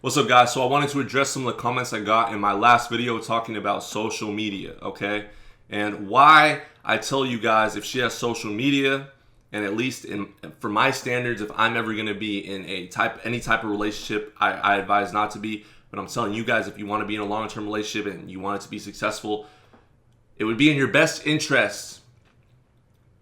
What's up, guys? So I wanted to address some of the comments I got in my last video talking about social media, okay? And why I tell you guys if she has social media, and at least for my standards, if I'm ever going to be in any type of relationship, I advise not to be. But I'm telling you guys, if you want to be in a long-term relationship and you want it to be successful, it would be in your best interest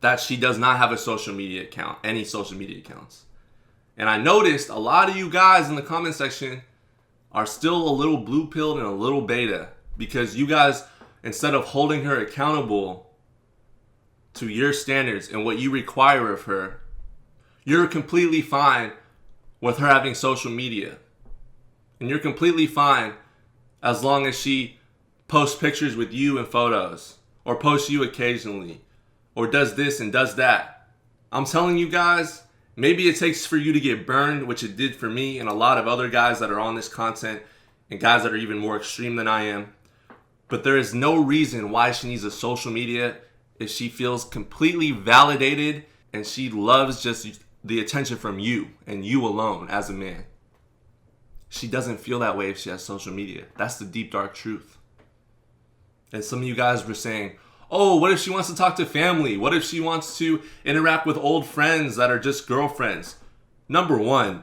that she does not have a social media account, any social media accounts. And I noticed a lot of you guys in the comment section are still a little blue-pilled and a little beta, because you guys, instead of holding her accountable to your standards and what you require of her, you're completely fine with her having social media. And you're completely fine as long as she posts pictures with you and photos, or posts you occasionally, or does this and does that. I'm telling you guys, maybe it takes for you to get burned, which it did for me and a lot of other guys that are on this content, and guys that are even more extreme than I am. But there is no reason why she needs a social media if she feels completely validated and she loves just the attention from you and you alone as a man. She doesn't feel that way if she has social media. That's the deep, dark truth. And some of you guys were saying, oh, what if she wants to talk to family? What if she wants to interact with old friends that are just girlfriends? Number one,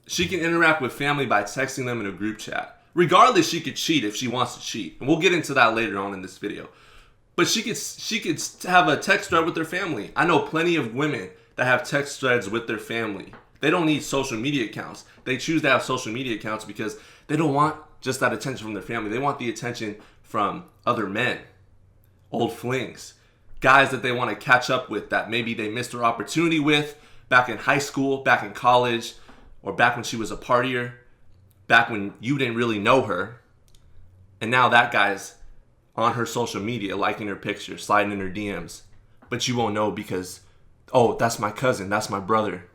she can interact with family by texting them in a group chat. Regardless, she could cheat if she wants to cheat. And we'll get into that later on in this video. But she could have a text thread with their family. I know plenty of women that have text threads with their family. They don't need social media accounts. They choose to have social media accounts because they don't want just that attention from their family. They want the attention from other men, old flings, guys that they want to catch up with that maybe they missed their opportunity with back in high school, back in college, or back when she was a partier, back when you didn't really know her. And now that guy's on her social media, liking her pictures, sliding in her DMs. But you won't know because, oh, that's my cousin, that's my brother.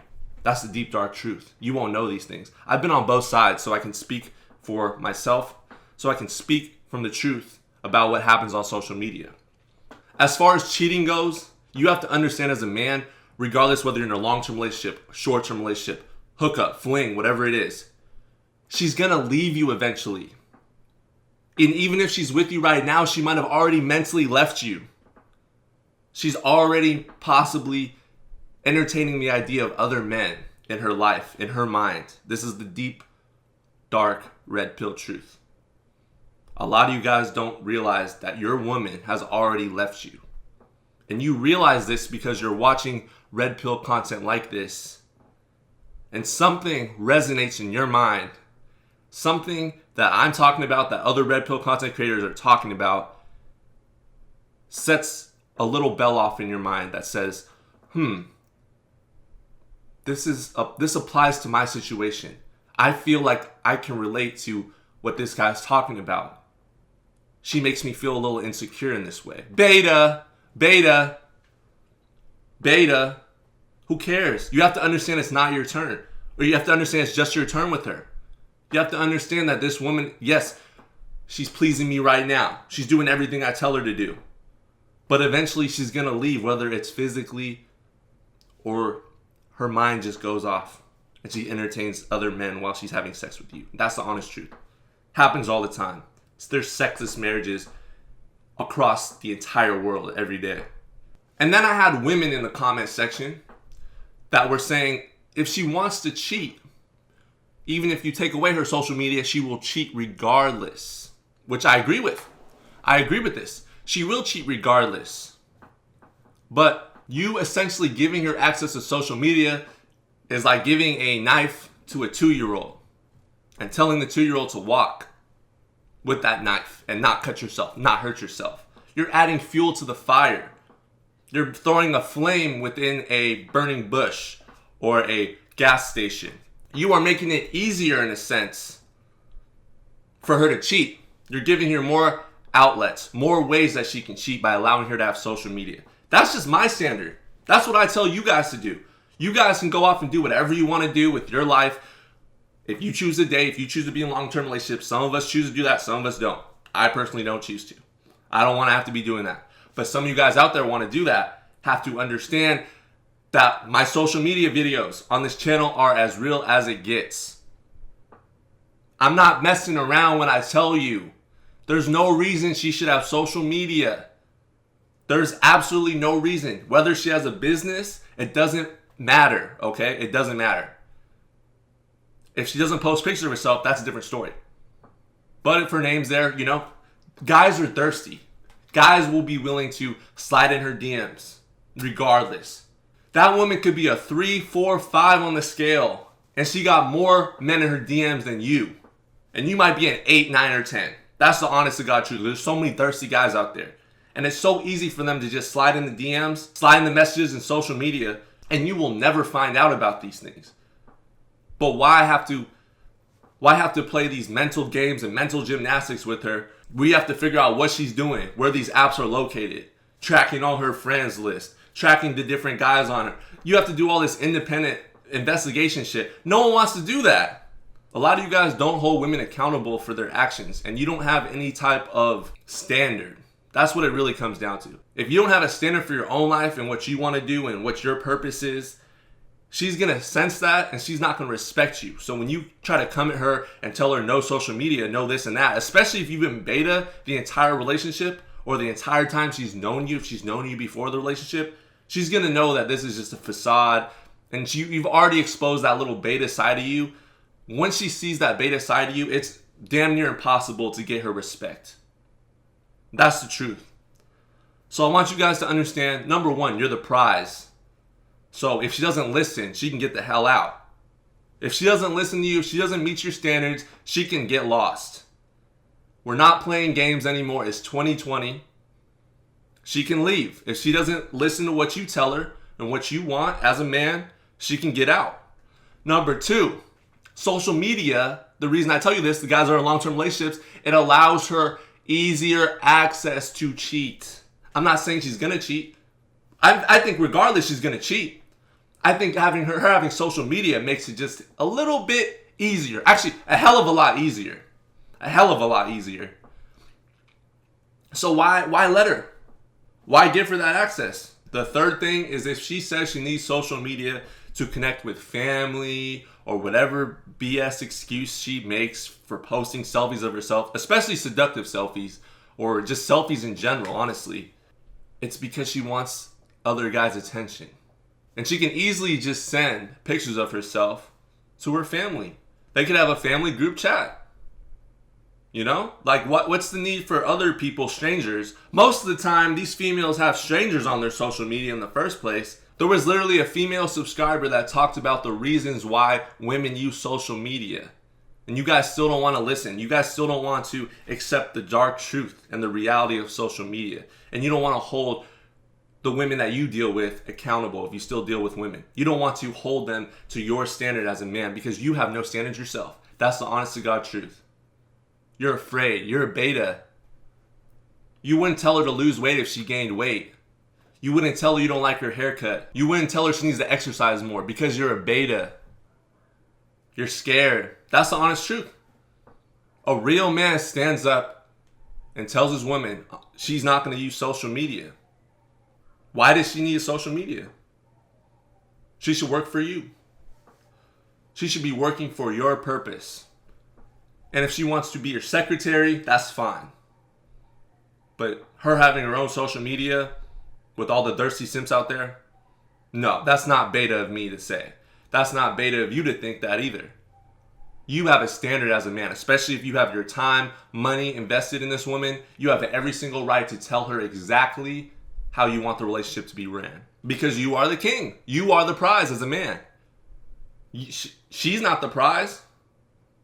That's the deep, dark truth. You won't know these things. I've been on both sides, so I can speak for myself, so I can speak from the truth about what happens on social media. As far as cheating goes, you have to understand as a man, regardless whether you're in a long-term relationship, short-term relationship, hookup, fling, whatever it is, she's gonna leave you eventually. And even if she's with you right now, she might have already mentally left you. She's already possibly entertaining the idea of other men in her life, in her mind. This is the deep, dark, red pill truth. A lot of you guys don't realize that your woman has already left you. And you realize this because you're watching red pill content like this, and something resonates in your mind. Something that I'm talking about, that other red pill content creators are talking about, sets a little bell off in your mind that says, this applies to my situation. I feel like I can relate to what this guy's talking about. She makes me feel a little insecure in this way. Beta. Who cares? You have to understand it's not your turn. Or you have to understand it's just your turn with her. You have to understand that this woman, yes, she's pleasing me right now. She's doing everything I tell her to do. But eventually she's going to leave, whether it's physically or her mind just goes off and she entertains other men while she's having sex with you. That's the honest truth. Happens all the time. There's sexless marriages across the entire world every day. And then I had women in the comment section that were saying if she wants to cheat, even if you take away her social media, she will cheat regardless. Which I agree with. I agree with this. She will cheat regardless. But you essentially giving her access to social media is like giving a knife to a 2-year-old and telling the 2-year-old to walk with that knife and not cut yourself, not hurt yourself. You're adding fuel to the fire. You're throwing a flame within a burning bush or a gas station. You are making it easier in a sense for her to cheat. You're giving her more outlets, more ways that she can cheat by allowing her to have social media. That's just my standard. That's what I tell you guys to do. You guys can go off and do whatever you want to do with your life. If you choose to date, if you choose to be in a long-term relationship, some of us choose to do that, some of us don't. I personally don't choose to. I don't want to have to be doing that. But some of you guys out there want to do that, have to understand that my social media videos on this channel are as real as it gets. I'm not messing around when I tell you. There's no reason she should have social media. There's absolutely no reason. Whether she has a business, it doesn't matter, okay? It doesn't matter. If she doesn't post pictures of herself, that's a different story. But if her name's there, you know, guys are thirsty. Guys will be willing to slide in her DMs regardless. That woman could be a 3, 4, 5 on the scale, and she got more men in her DMs than you. And you might be an 8, 9, or 10. That's the honest to God truth. There's so many thirsty guys out there. And it's so easy for them to just slide in the DMs, slide in the messages in social media, and you will never find out about these things. But why have to play these mental games and mental gymnastics with her? We have to figure out what she's doing, where these apps are located, tracking all her friends list, tracking the different guys on her. You have to do all this independent investigation shit. No one wants to do that. A lot of you guys don't hold women accountable for their actions, and you don't have any type of standard. That's what it really comes down to. If you don't have a standard for your own life and what you want to do and what your purpose is, she's going to sense that and she's not going to respect you. So when you try to come at her and tell her no social media, no this and that, especially if you've been beta the entire relationship or the entire time she's known you, if she's known you before the relationship, she's going to know that this is just a facade and you've already exposed that little beta side of you. Once she sees that beta side of you, it's damn near impossible to get her respect. That's the truth. So I want you guys to understand, number one, you're the prize. So if she doesn't listen, she can get the hell out. If she doesn't listen to you, if she doesn't meet your standards, she can get lost. We're not playing games anymore. It's 2020. She can leave. If she doesn't listen to what you tell her and what you want as a man, she can get out. Number two, social media, the reason I tell you this, the guys are in long-term relationships, it allows her easier access to cheat. I'm not saying she's going to cheat. I think regardless, she's going to cheat. I think having her having social media makes it just a little bit easier. Actually, a hell of a lot easier. A hell of a lot easier. So why let her? Why give her that access? The third thing is if she says she needs social media to connect with family or whatever BS excuse she makes for posting selfies of herself, especially seductive selfies or just selfies in general, honestly, it's because she wants other guys' attention. And she can easily just send pictures of herself to her family. They could have a family group chat. You know? Like, what's the need for other people, strangers? Most of the time, these females have strangers on their social media in the first place. There was literally a female subscriber that talked about the reasons why women use social media. And you guys still don't want to listen. You guys still don't want to accept the dark truth and the reality of social media. And you don't want to hold the women that you deal with accountable if you still deal with women. You don't want to hold them to your standard as a man because you have no standards yourself. That's the honest to God truth. You're afraid. You're a beta. You wouldn't tell her to lose weight if she gained weight. You wouldn't tell her you don't like her haircut. You wouldn't tell her she needs to exercise more because you're a beta. You're scared. That's the honest truth. A real man stands up and tells his woman she's not going to use social media. Why does she need social media? She should work for you. She should be working for your purpose. And if she wants to be your secretary, that's fine. But her having her own social media with all the thirsty simps out there, no, that's not beta of me to say. That's not beta of you to think that either. You have a standard as a man, especially if you have your time, money invested in this woman. You have every single right to tell her exactly how you want the relationship to be ran. Because you are the king. You are the prize as a man. She's not the prize.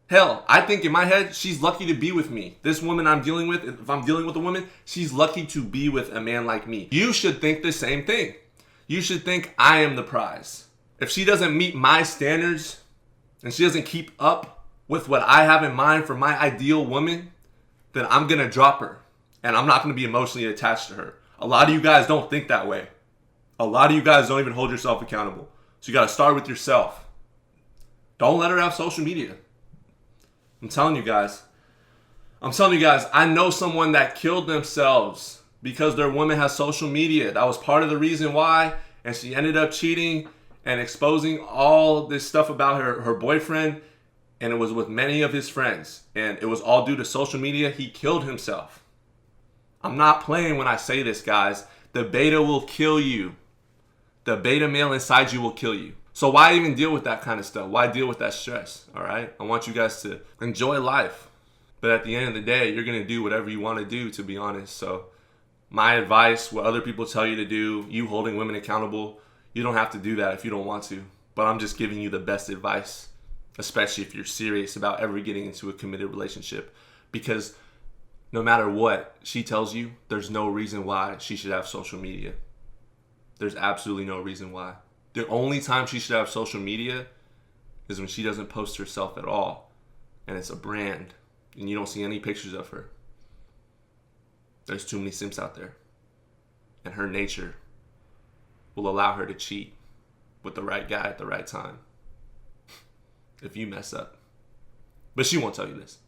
Hell, I think in my head, she's lucky to be with me. This woman I'm dealing with, if I'm dealing with a woman, she's lucky to be with a man like me. You should think the same thing. You should think I am the prize. If she doesn't meet my standards and she doesn't keep up with what I have in mind for my ideal woman, then I'm going to drop her. And I'm not going to be emotionally attached to her. A lot of you guys don't think that way. A lot of you guys don't even hold yourself accountable. So you got to start with yourself. Don't let her have social media. I'm telling you guys, I know someone that killed themselves because their woman has social media. That was part of the reason why. And she ended up cheating and exposing all this stuff about her boyfriend. and it was with many of his friends, and it was all due to social media. He killed himself. I'm not playing when I say this, guys. The beta will kill you. The beta male inside you will kill you. So why even deal with that kind of stuff? Why deal with that stress? All right? I want you guys to enjoy life. But at the end of the day, you're going to do whatever you want to do, to be honest. So my advice, what other people tell you to do, you holding women accountable, you don't have to do that if you don't want to. But I'm just giving you the best advice, especially if you're serious about ever getting into a committed relationship. Because no matter what she tells you, there's no reason why she should have social media. There's absolutely no reason why. The only time she should have social media is when she doesn't post herself at all. And it's a brand. And you don't see any pictures of her. There's too many simps out there. And her nature will allow her to cheat with the right guy at the right time. If you mess up. But she won't tell you this.